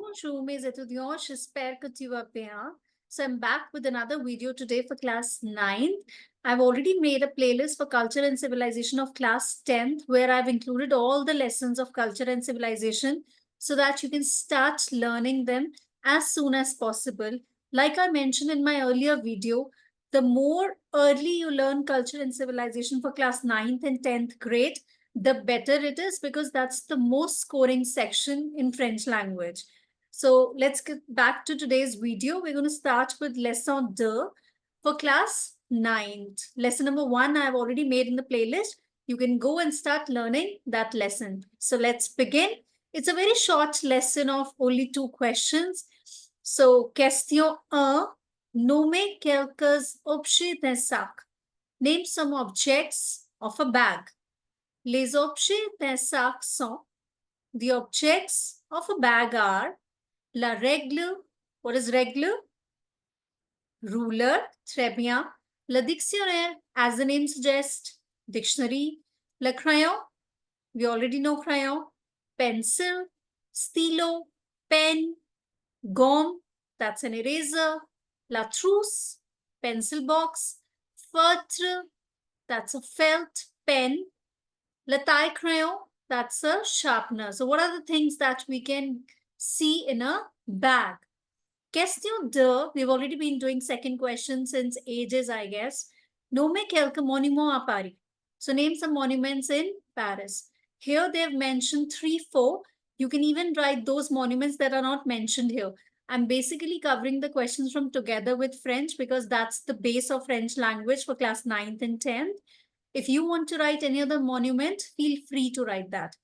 Bonjour mes étudiants, j'espère que tu vas bien. So I'm back with another video today for class 9th. I've already made a playlist for culture and civilization of class 10th where I've included all the lessons of culture and civilization so that you can start learning them as soon as possible. Like I mentioned in my earlier video, the more early you learn culture and civilization for class 9th and 10th grade, the better it is because that's the most scoring section in French language. So let's get back to today's video. We're going to start with Leçon 2 for class 9th. Lesson number 1 I've already made in the playlist. You can go and start learning that lesson. So let's begin. It's a very short lesson of only 2 questions. So question 1, nommer quelques objets d'un sac. Name some objects of a bag. Les objets d'un sac sont, the objects of a bag are, la règle, what is règle? Ruler, très bien. Le dictionnaire, as the name suggests, dictionary. Le crayon, we already know crayon. Pencil, stylo, pen, gomme, that's an eraser. La trousse, pencil box. Feutre, that's a felt pen. Le taille crayon, that's a sharpener. So what are the things that we can see in a bag? Question 2, we've already been doing second question since ages, I guess. Nomme quelques monuments à Paris. So name some monuments in Paris. Here they've mentioned 3, 4. You can even write those monuments that are not mentioned here. I'm basically covering the questions from Together with French because that's the base of French language for class 9th and 10th. If you want to write any other monument, feel free to write that.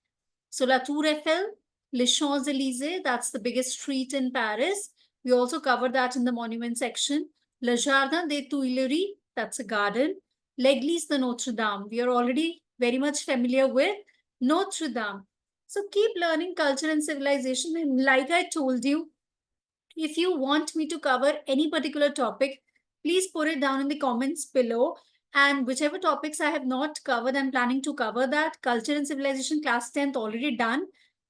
So La Tour Eiffel, Les Champs-Élysées, that's the biggest street in Paris. We also cover that in the monument section. Le Jardin des Tuileries, that's a garden. L'Église de Notre-Dame, we are already very much familiar with Notre-Dame. So keep learning culture and civilization. And like I told you, if you want me to cover any particular topic, please put it down in the comments below. And whichever topics I have not covered, I'm planning to cover that. Culture and civilization class 10th already done.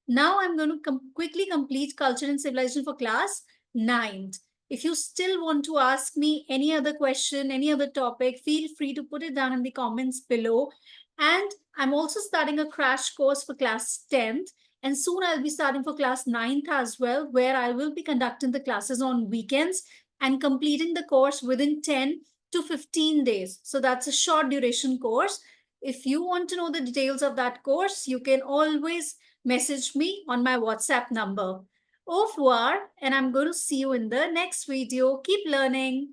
Now I'm going to quickly complete culture and civilization for class 9th. If you still want to ask me any other question, any other topic, feel free to put it down in the comments below. And I'm also starting a crash course for class 10th. And soon I'll be starting for class 9th as well, where I will be conducting the classes on weekends and completing the course within 10 to 15 days. So that's a short duration course. If you want to know the details of that course, you can always message me on my WhatsApp number. Au revoir, and I'm going to see you in the next video. Keep learning.